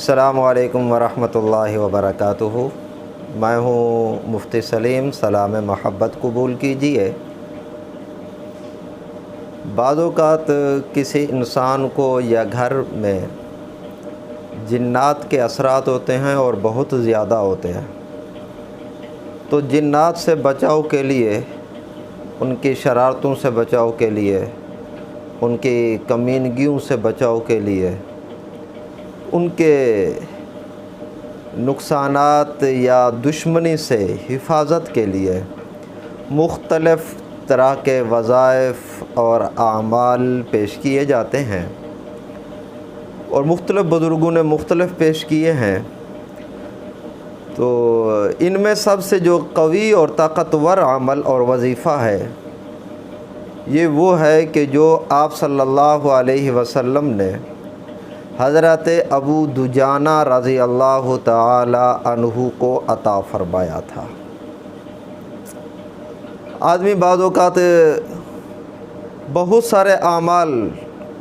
السلام علیکم ورحمۃ اللہ وبرکاتہ۔ میں ہوں مفتی سلیم، سلام محبت قبول کیجیے۔ بعض اوقات کسی انسان کو یا گھر میں جنات کے اثرات ہوتے ہیں اور بہت زیادہ ہوتے ہیں، تو جنات سے بچاؤ کے لیے، ان کی شرارتوں سے بچاؤ کے لیے، ان کی کمینگیوں سے بچاؤ کے لیے، ان کے نقصانات یا دشمنی سے حفاظت کے لیے مختلف طرح کے وظائف اور اعمال پیش کیے جاتے ہیں، اور مختلف بزرگوں نے مختلف پیش کیے ہیں۔ تو ان میں سب سے جو قوی اور طاقتور عمل اور وظیفہ ہے، یہ وہ ہے کہ جو آپ صلی اللہ علیہ وسلم نے حضرت ابو دجانہ رضی اللہ تعالی عنہ کو عطا فرمایا تھا۔ آدمی بعض اوقات بہت سارے اعمال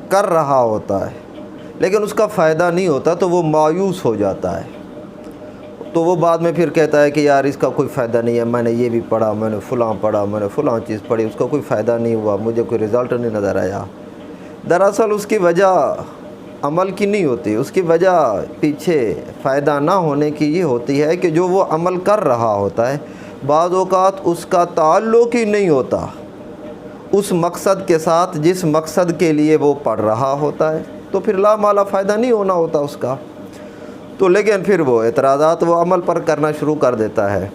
کر رہا ہوتا ہے، لیکن اس کا فائدہ نہیں ہوتا تو وہ مایوس ہو جاتا ہے، تو وہ بعد میں پھر کہتا ہے کہ یار اس کا کوئی فائدہ نہیں ہے، میں نے یہ بھی پڑھا، میں نے فلاں پڑھا، میں نے فلاں چیز پڑھی، اس کا کوئی فائدہ نہیں ہوا، مجھے کوئی رزلٹ نہیں نظر آیا۔ دراصل اس کی وجہ عمل کی نہیں ہوتی، اس کی وجہ پیچھے فائدہ نہ ہونے کی یہ ہوتی ہے کہ جو وہ عمل کر رہا ہوتا ہے، بعض اوقات اس کا تعلق ہی نہیں ہوتا اس مقصد کے ساتھ جس مقصد کے لیے وہ پڑھ رہا ہوتا ہے، تو پھر لا مالا فائدہ نہیں ہونا ہوتا اس کا، تو لیکن پھر وہ اعتراضات وہ عمل پر کرنا شروع کر دیتا ہے۔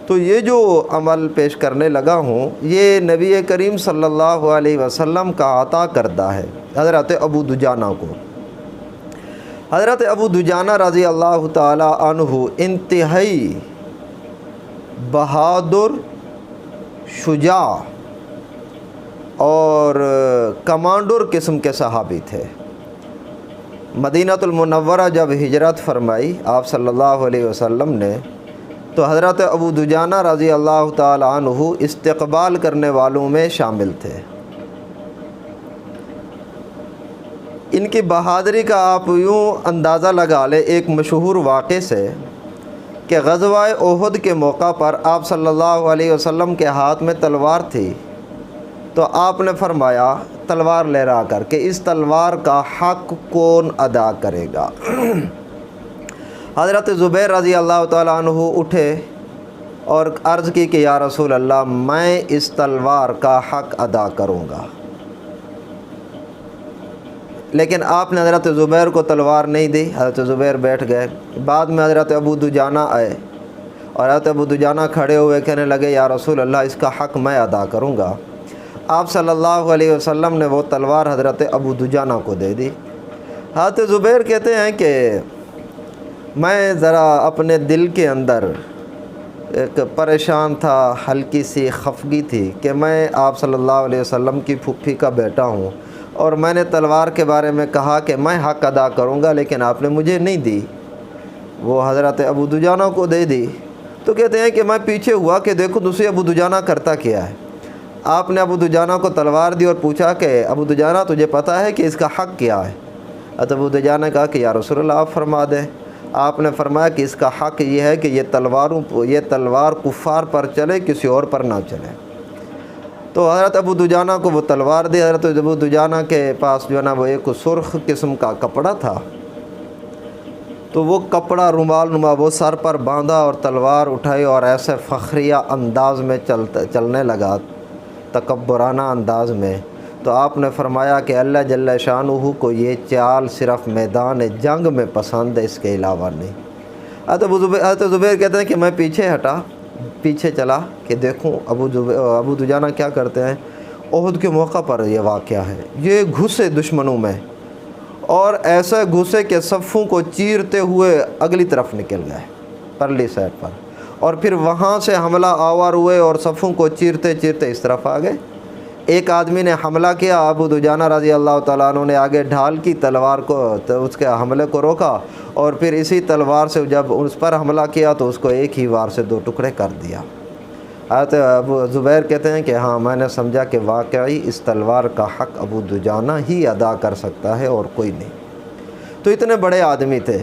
تو یہ جو عمل پیش کرنے لگا ہوں، یہ نبی کریم صلی اللہ علیہ وسلم کا عطا کردہ ہے حضرت ابو دجانہ کو۔ حضرت ابو دجانہ رضی اللہ تعالی عنہ انتہائی بہادر، شجاع اور کمانڈر قسم کے صحابی تھے۔ مدینہ المنورہ جب ہجرت فرمائی آپ صلی اللہ علیہ وسلم نے، تو حضرت ابو دجانہ رضی اللہ تعالی عنہ استقبال کرنے والوں میں شامل تھے۔ ان کی بہادری کا آپ یوں اندازہ لگا لیں ایک مشہور واقعے سے کہ غزوہ احد کے موقع پر آپ صلی اللہ علیہ وسلم کے ہاتھ میں تلوار تھی، تو آپ نے فرمایا تلوار لہرا کر کہ اس تلوار کا حق کون ادا کرے گا؟ حضرت زبیر رضی اللہ تعالیٰ عنہ اٹھے اور عرض کی کہ یا رسول اللہ، میں اس تلوار کا حق ادا کروں گا۔ لیکن آپ نے حضرت زبیر کو تلوار نہیں دی، حضرت زبیر بیٹھ گئے۔ بعد میں حضرت ابو دجانہ آئے اور حضرت ابو دجانہ کھڑے ہوئے کہنے لگے یا رسول اللہ، اس کا حق میں ادا کروں گا۔ آپ صلی اللہ علیہ وسلم نے وہ تلوار حضرت ابو دجانہ کو دے دی۔ حضرت زبیر کہتے ہیں کہ میں ذرا اپنے دل کے اندر ایک پریشان تھا، ہلکی سی خفگی تھی کہ میں آپ صلی اللہ علیہ وسلم کی پھوپھی کا بیٹا ہوں، اور میں نے تلوار کے بارے میں کہا کہ میں حق ادا کروں گا، لیکن آپ نے مجھے نہیں دی، وہ حضرت ابو دجانہ کو دے دی۔ تو کہتے ہیں کہ میں پیچھے ہوا کہ دیکھو دوسری ابو دجانہ کرتا کیا ہے۔ آپ نے ابو دجانہ کو تلوار دی اور پوچھا کہ ابو دجانہ تجھے پتہ ہے کہ اس کا حق کیا ہے؟ ابو دجانہ نے کہا کہ یا رسول اللہ آپ فرما دیں۔ آپ نے فرمایا کہ اس کا حق یہ ہے کہ یہ تلوار کفار پر چلے، کسی اور پر نہ چلے۔ تو حضرت ابو دجانہ کو وہ تلوار دی۔ حضرت ابو دجانہ کے پاس جو ہے نا وہ ایک سرخ قسم کا کپڑا تھا، تو وہ کپڑا رومال نما وہ سر پر باندھا اور تلوار اٹھائی اور ایسے فخریہ انداز میں چلنے لگا، تکبرانہ انداز میں۔ تو آپ نے فرمایا کہ اللہ جل شانہ کو یہ چال صرف میدان جنگ میں پسند ہے، اس کے علاوہ نہیں۔ حضرت زبیر کہتے ہیں کہ میں پیچھے چلا کہ دیکھوں ابو دجانہ کیا کرتے ہیں۔ احد کے موقع پر یہ واقعہ ہے، یہ گھسے دشمنوں میں اور ایسے گھسے کہ صفوں کو چیرتے ہوئے اگلی طرف نکل گئے، پرلی سائڈ پر، اور پھر وہاں سے حملہ آور ہوئے اور صفوں کو چیرتے چیرتے اس طرف آ گئے۔ ایک آدمی نے حملہ کیا، ابو دجانہ رضی اللہ تعالیٰ عنہ نے آگے ڈھال کی تلوار کو، تو اس کے حملے کو روکا، اور پھر اسی تلوار سے جب اس پر حملہ کیا تو اس کو ایک ہی وار سے 2 ٹکڑے کر دیا۔ حضرت ابو زبیر کہتے ہیں کہ ہاں میں نے سمجھا کہ واقعی اس تلوار کا حق ابو دجانہ ہی ادا کر سکتا ہے اور کوئی نہیں۔ تو اتنے بڑے آدمی تھے۔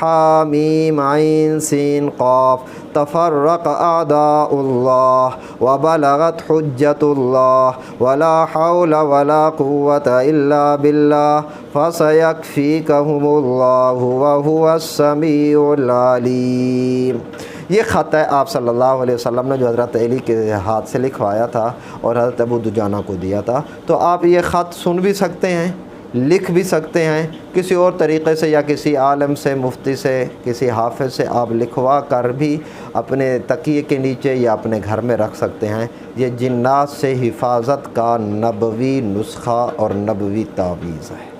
حامیم عین سین قاف تفرق اعداء اللہ وبلغت حجت اللہ ولا حول ولا قوة الا باللہ فسیکفیکہم اللہ وہو السمیع العلیم۔ یہ خط ہے آپ صلی اللہ علیہ وسلم نے جو حضرت علی کے ہاتھ سے لکھوایا تھا اور حضرت ابو دجانہ کو دیا تھا۔ تو آپ یہ خط سن بھی سکتے ہیں، لکھ بھی سکتے ہیں، کسی اور طریقے سے یا کسی عالم سے، مفتی سے، کسی حافظ سے آپ لکھوا کر بھی اپنے تکیے کے نیچے یا اپنے گھر میں رکھ سکتے ہیں۔ یہ جنات سے حفاظت کا نبوی نسخہ اور نبوی تعویذ ہے۔